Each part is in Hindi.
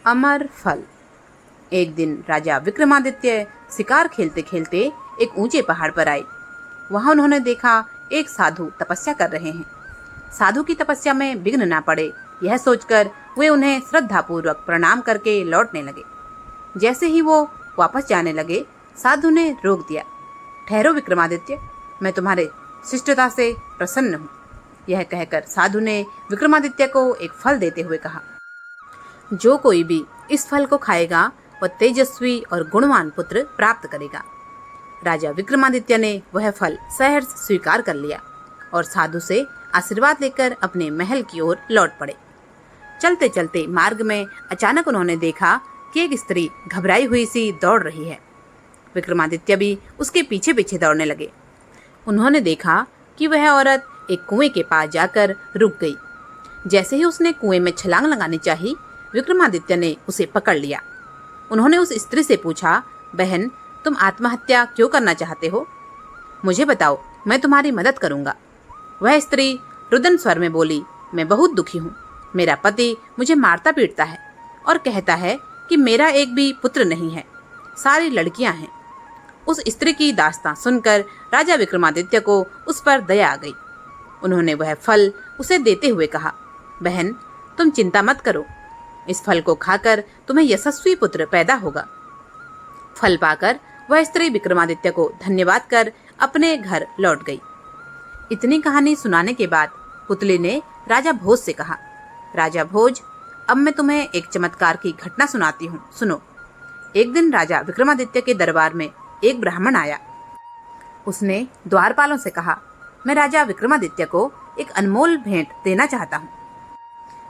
अमर फल। एक दिन राजा विक्रमादित्य शिकार खेलते खेलते एक ऊंचे पहाड़ पर आए। वहां उन्होंने देखा एक साधु तपस्या कर रहे हैं। साधु की तपस्या में विघ्न ना पड़े, यह सोचकर वे उन्हें श्रद्धापूर्वक प्रणाम करके लौटने लगे। जैसे ही वो वापस जाने लगे, साधु ने रोक दिया। ठहरो विक्रमादित्य, मैं तुम्हारे शिष्टता से प्रसन्न हूँ। यह कहकर साधु ने विक्रमादित्य को एक फल देते हुए कहा, जो कोई भी इस फल को खाएगा वह तेजस्वी और गुणवान पुत्र प्राप्त करेगा। राजा विक्रमादित्य ने वह फल सहर्ष स्वीकार कर लिया और साधु से आशीर्वाद लेकर अपने महल की ओर लौट पड़े। चलते चलते मार्ग में अचानक उन्होंने देखा कि एक स्त्री घबराई हुई सी दौड़ रही है। विक्रमादित्य भी उसके पीछे पीछे दौड़ने लगे। उन्होंने देखा कि वह औरत एक कुएं के पास जाकर रुक गई। जैसे ही उसने कुएं में छलांग लगानी चाही, विक्रमादित्य ने उसे पकड़ लिया। उन्होंने उस स्त्री से पूछा, बहन, तुम आत्महत्या क्यों करना चाहते हो? मुझे बताओ, मैं तुम्हारी मदद करूंगा। वह स्त्री रुदन स्वर में बोली, मैं बहुत दुखी हूँ। मेरा पति मुझे मारता पीटता है और कहता है कि मेरा एक भी पुत्र नहीं है, सारी लड़कियां हैं। उस स्त्री की दास्तां सुनकर राजा विक्रमादित्य को उस पर दया आ गई। उन्होंने वह फल उसे देते हुए कहा, बहन, तुम चिंता मत करो, इस फल को खाकर तुम्हें यशस्वी पुत्र पैदा होगा। फल पाकर वह स्त्री विक्रमादित्य को धन्यवाद कर अपने घर लौट गई। इतनी कहानी सुनाने के बाद पुतली ने राजा भोज से कहा, राजा भोज, अब मैं तुम्हें एक चमत्कार की घटना सुनाती हूँ, सुनो। एक दिन राजा विक्रमादित्य के दरबार में एक ब्राह्मण आया। उसने द्वारपालों से कहा, मैं राजा विक्रमादित्य को एक अनमोल भेंट देना चाहता हूँ।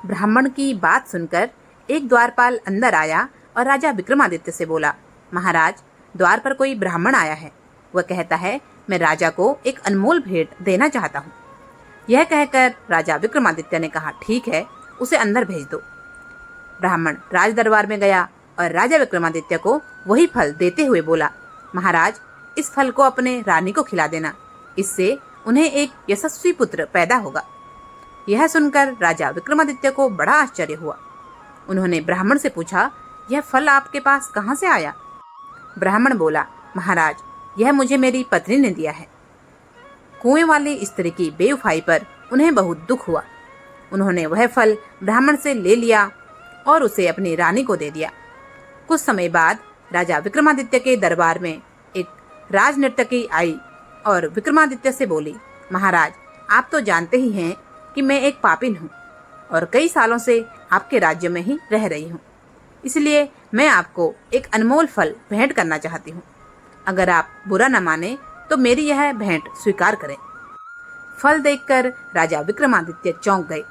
ब्राह्मण की बात सुनकर एक द्वारपाल अंदर आया और राजा विक्रमादित्य से बोला, महाराज, द्वार पर कोई ब्राह्मण आया है। वह कहता है मैं राजा को एक अनमोल भेंट देना चाहता हूँ। यह कहकर राजा विक्रमादित्य ने कहा, ठीक है, उसे अंदर भेज दो। ब्राह्मण राज दरबार में गया और राजा विक्रमादित्य को वही फल देते हुए बोला, महाराज, इस फल को अपने रानी को खिला देना, इससे उन्हें एक यशस्वी पुत्र पैदा होगा। यह सुनकर राजा विक्रमादित्य को बड़ा आश्चर्य हुआ। उन्होंने ब्राह्मण से पूछा, यह फल आपके पास कहाँ से आया? ब्राह्मण बोला, महाराज, यह मुझे मेरी पत्नी ने दिया है। कुएं वाली स्त्री की बेवफाई पर उन्हें बहुत दुख हुआ। उन्होंने वह फल ब्राह्मण से ले लिया और उसे अपनी रानी को दे दिया। कुछ समय बाद राजा विक्रमादित्य के दरबार में एक राजनर्तकी आई और विक्रमादित्य से बोली, महाराज, आप तो जानते ही हैं कि मैं एक पापिन हूँ और कई सालों से आपके राज्य में ही रह रही हूँ, इसलिए मैं आपको एक अनमोल फल भेंट करना चाहती हूँ। अगर आप बुरा न माने तो मेरी यह भेंट स्वीकार करें। फल देखकर राजा विक्रमादित्य चौंक गए।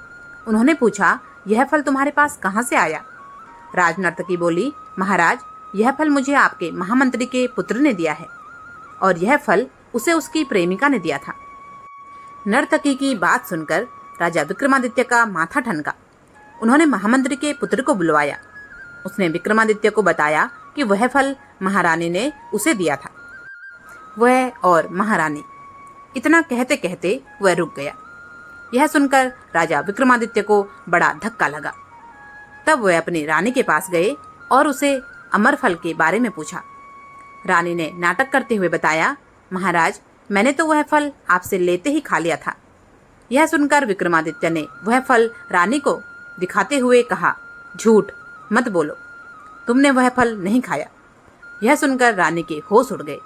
उन्होंने पूछा, यह फल तुम्हारे पास कहाँ से आया? राजनर्तकी बोली, महाराज, यह फल मुझे आपके महामंत्री के पुत्र ने दिया है और यह फल उसे उसकी प्रेमिका ने दिया था। नर्तकी की बात सुनकर राजा विक्रमादित्य का माथा ठनका। उन्होंने महामंत्री के पुत्र को बुलवाया। उसने विक्रमादित्य को बताया कि वह फल महारानी ने उसे दिया था। वह और महारानी, इतना कहते कहते वह रुक गया। यह सुनकर राजा विक्रमादित्य को बड़ा धक्का लगा। तब वह अपनी रानी के पास गए और उसे अमर फल के बारे में पूछा। रानी ने नाटक करते हुए बताया, महाराज, मैंने तो वह फल आपसे लेते ही खा लिया था। यह सुनकर विक्रमादित्य ने वह फल रानी को दिखाते हुए कहा, झूठ मत बोलो, तुमने वह फल नहीं खाया। यह सुनकर रानी के होश उड़ गए।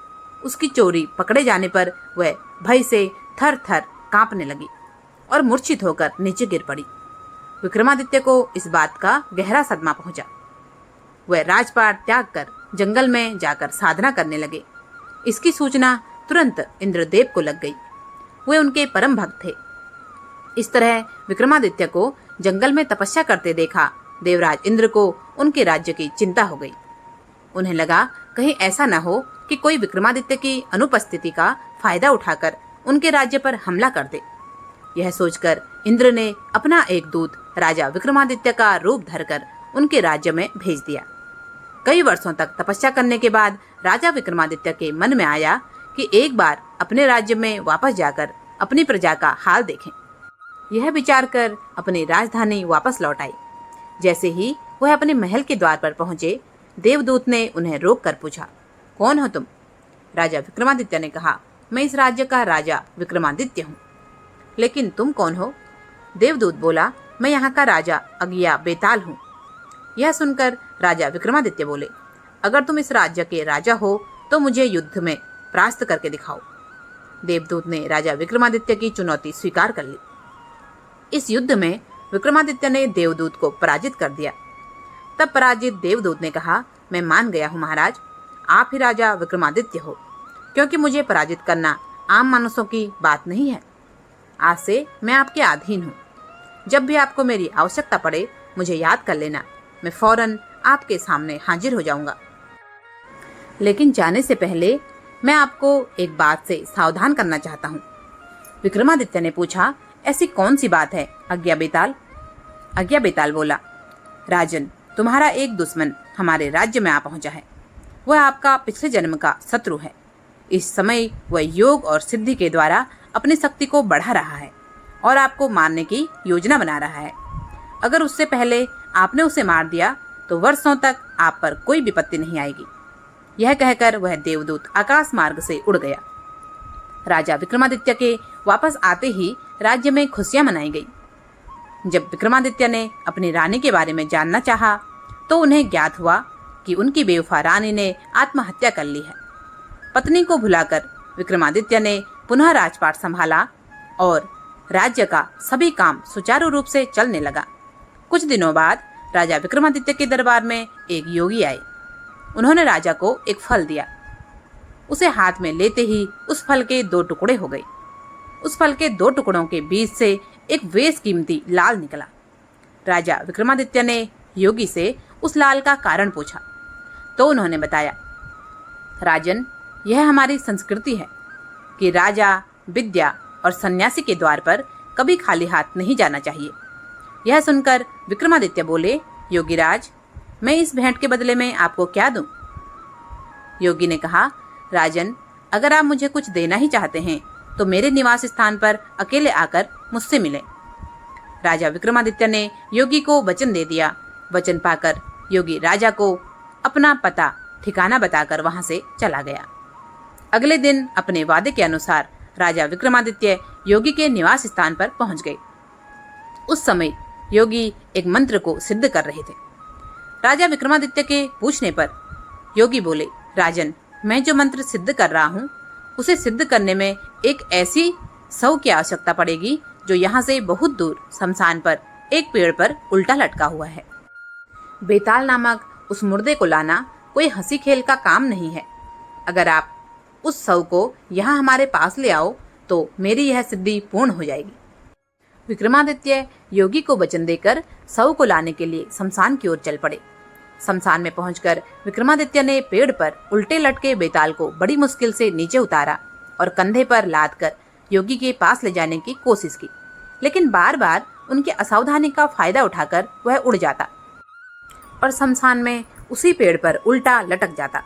उसकी चोरी पकड़े जाने पर वह भय से थर थर कांपने लगी और मूर्छित होकर नीचे गिर पड़ी। विक्रमादित्य को इस बात का गहरा सदमा पहुंचा। वह राजपाट त्याग कर जंगल में जाकर साधना करने लगे। इसकी सूचना तुरंत इंद्रदेव को लग गई। वे उनके परम भक्त थे। इस तरह विक्रमादित्य को जंगल में तपस्या करते देखा देवराज इंद्र को उनके राज्य की चिंता हो गई। उन्हें लगा कहीं ऐसा न हो कि कोई विक्रमादित्य की अनुपस्थिति का फायदा उठाकर उनके राज्य पर हमला कर दे। यह सोचकर इंद्र ने अपना एक दूत राजा विक्रमादित्य का रूप धरकर उनके राज्य में भेज दिया। कई वर्षों तक तपस्या करने के बाद राजा विक्रमादित्य के मन में आया कि एक बार अपने राज्य में वापस जाकर अपनी प्रजा का हाल देखें। यह विचार कर अपनी राजधानी वापस लौट आए। जैसे ही वह अपने महल के द्वार पर पहुंचे, देवदूत ने उन्हें रोक कर पूछा, कौन हो तुम? राजा विक्रमादित्य ने कहा, मैं इस राज्य का राजा विक्रमादित्य हूँ। लेकिन तुम कौन हो? देवदूत बोला, मैं यहाँ का राजा अगिया बेताल हूँ। यह सुनकर राजा विक्रमादित्य बोले, अगर तुम इस राज्य के राजा हो तो मुझे युद्ध में परास्त करके दिखाओ। देवदूत ने राजा विक्रमादित्य की चुनौती स्वीकार कर ली। इस युद्ध में विक्रमादित्य ने देवदूत को पराजित कर दिया। तब पराजित देवदूत ने कहा, मैं मान गया हूँ महाराज, आप ही राजा विक्रमादित्य हो, क्योंकि मुझे पराजित करना आम मनुष्यों की बात नहीं है। आज से मैं आपके अधीन हूँ। जब भी आपको मेरी आवश्यकता पड़े मुझे याद कर लेना, मैं फौरन आपके सामने हाजिर हो जाऊंगा। लेकिन जाने से पहले मैं आपको एक बात से सावधान करना चाहता हूँ। विक्रमादित्य ने पूछा, ऐसी कौन सी बात है अज्ञा बेताल? अज्ञा बेताल बोला, राजन, तुम्हारा एक दुश्मन हमारे राज्य में आ पहुंचा है। वह आपका पिछले जन्म का शत्रु है। इस समय वह योग और सिद्धि के द्वारा अपनी शक्ति को बढ़ा रहा है और आपको मारने की योजना बना रहा है। अगर उससे पहले आपने उसे मार दिया तो वर्षों तक आप पर कोई विपत्ति नहीं आएगी। यह कहकर वह देवदूत आकाश मार्ग से उड़ गया। राजा विक्रमादित्य के वापस आते ही राज्य में खुशियां मनाई गई। जब विक्रमादित्य ने अपनी रानी के बारे में जानना चाहा तो उन्हें ज्ञात हुआ कि उनकी बेवफा रानी ने आत्महत्या कर ली है। पत्नी को भुलाकर विक्रमादित्य ने पुनः राजपाट संभाला और राज्य का सभी काम सुचारू रूप से चलने लगा। कुछ दिनों बाद राजा विक्रमादित्य के दरबार में एक योगी आए। उन्होंने राजा को एक फल दिया। उसे हाथ में लेते ही उस फल के 2 टुकड़े हो गए। उस फल के 2 टुकड़ों के बीच से एक बेश कीमती लाल निकला। राजा विक्रमादित्य ने योगी से उस लाल का कारण पूछा तो उन्होंने बताया, राजन, यह हमारी संस्कृति है कि राजा, विद्या और सन्यासी के द्वार पर कभी खाली हाथ नहीं जाना चाहिए। यह सुनकर विक्रमादित्य बोले, योगीराज, मैं इस भेंट के बदले में आपको क्या दूं? योगी ने कहा, राजन, अगर आप मुझे कुछ देना ही चाहते हैं तो मेरे निवास स्थान पर अकेले आकर मुझसे मिलें। राजा विक्रमादित्य ने योगी को वचन दे दिया। वचन पाकर योगी राजा को अपना पता ठिकाना बताकर वहां से चला गया। अगले दिन अपने वादे के अनुसार राजा विक्रमादित्य योगी के निवास स्थान पर पहुंच गए। उस समय योगी एक मंत्र को सिद्ध कर रहे थे। राजा विक्रमादित्य के पूछने पर योगी बोले, राजन, मैं जो मंत्र सिद्ध कर रहा हूँ उसे सिद्ध करने में एक ऐसी सौ की आवश्यकता पड़ेगी जो यहाँ से बहुत दूर शमशान पर एक पेड़ पर उल्टा लटका हुआ है। बेताल नामक उस मुर्दे को लाना कोई हंसी खेल का काम नहीं है। अगर आप उस सौ को यहाँ हमारे पास ले आओ तो मेरी यह सिद्धि पूर्ण हो जाएगी। विक्रमादित्य योगी को वचन देकर सौ को लाने के लिए शमशान की ओर चल पड़े। शमशान में पहुंचकर विक्रमादित्य ने पेड़ पर उल्टे लटके बेताल को बड़ी मुश्किल से नीचे उतारा और कंधे पर लाद कर योगी के पास ले जाने की कोशिश की, लेकिन बार बार उनकी असावधानी का फायदा उठाकर वह उड़ जाता और शमशान में उसी पेड़ पर उल्टा लटक जाता।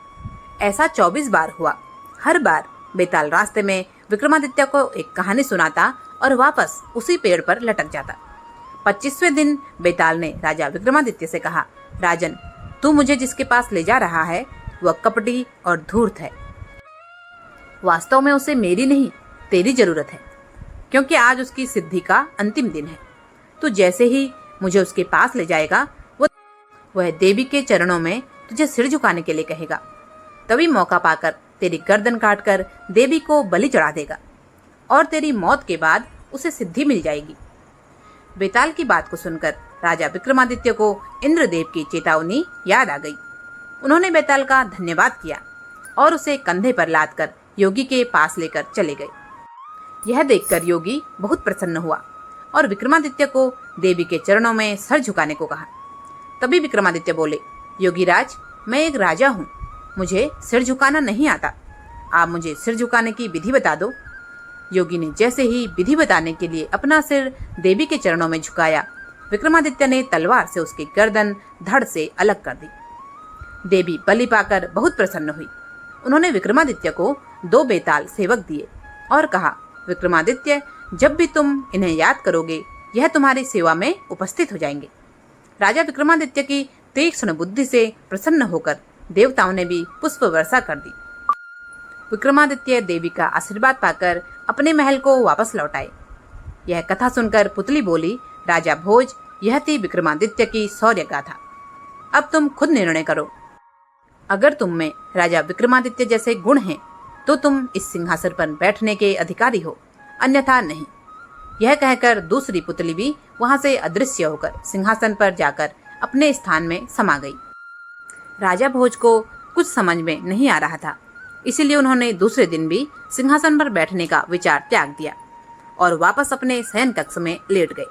ऐसा 24 बार हुआ। हर बार बेताल रास्ते में विक्रमादित्य को एक कहानी सुनाता और वापस उसी पेड़ पर लटक जाता। 25वें दिन बेताल ने राजा विक्रमादित्य से कहा, राजन, तू मुझे जिसके पास ले जा रहा है वह कपटी और धूर्त है। वास्तव में उसे मेरी नहीं तेरी जरूरत है, क्योंकि आज उसकी सिद्धि का अंतिम दिन है। तू जैसे ही मुझे उसके पास ले जाएगा वह देवी के चरणों में तुझे सिर झुकाने के लिए कहेगा। तभी मौका पाकर तेरी गर्दन काटकर देवी को बलि चढ़ा देगा और तेरी मौत के बाद उसे सिद्धि मिल जाएगी। बेताल की बात को सुनकर राजा विक्रमादित्य को इंद्रदेव की चेतावनी याद आ गई। उन्होंने बेताल का धन्यवाद किया और उसे कंधे पर लादकर योगी के पास लेकर चले गए। यह देखकर योगी बहुत प्रसन्न हुआ और विक्रमादित्य को देवी के चरणों में सर झुकाने को कहा। तभी विक्रमादित्य बोले, योगीराज, मैं एक राजा हूँ, मुझे सिर झुकाना नहीं आता। आप मुझे सिर झुकाने की विधि बता दो। योगी ने जैसे ही विधि बताने के लिए अपना सिर देवी के चरणों में झुकाया, विक्रमादित्य ने तलवार से उसकी गर्दन धड़ से अलग कर दी। देवी बलि पाकर बहुत प्रसन्न हुई। उन्होंने विक्रमादित्य को 2 बेताल सेवक दिए और कहा, विक्रमादित्य, जब भी तुम इन्हें याद करोगे यह तुम्हारी सेवा में उपस्थित हो जाएंगे। राजा विक्रमादित्य की तीक्ष्ण बुद्धि से प्रसन्न होकर देवताओं ने भी पुष्प वर्षा कर दी। विक्रमादित्य देवी का आशीर्वाद पाकर अपने महल को वापस लौट आए। यह कथा सुनकर पुतली बोली, राजा भोज, यह थी विक्रमादित्य की शौर्य गाथा। अब तुम खुद निर्णय करो। अगर तुम में राजा विक्रमादित्य जैसे गुण हैं तो तुम इस सिंहासन पर बैठने के अधिकारी हो, अन्यथा नहीं। यह कहकर दूसरी पुतली भी वहां से अदृश्य होकर सिंहासन पर जाकर अपने स्थान में समा गई। राजा भोज को कुछ समझ में नहीं आ रहा था, इसीलिए उन्होंने दूसरे दिन भी सिंहासन पर बैठने का विचार त्याग दिया और वापस अपने शयन कक्ष में लेट गए।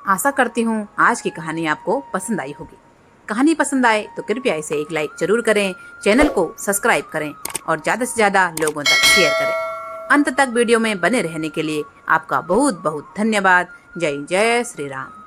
आशा करती हूँ आज की कहानी आपको पसंद आई होगी। कहानी पसंद आए तो कृपया इसे एक लाइक जरूर करें, चैनल को सब्सक्राइब करें और ज़्यादा से ज़्यादा लोगों तक शेयर करें। अंत तक वीडियो में बने रहने के लिए आपका बहुत बहुत धन्यवाद। जय जय श्री राम।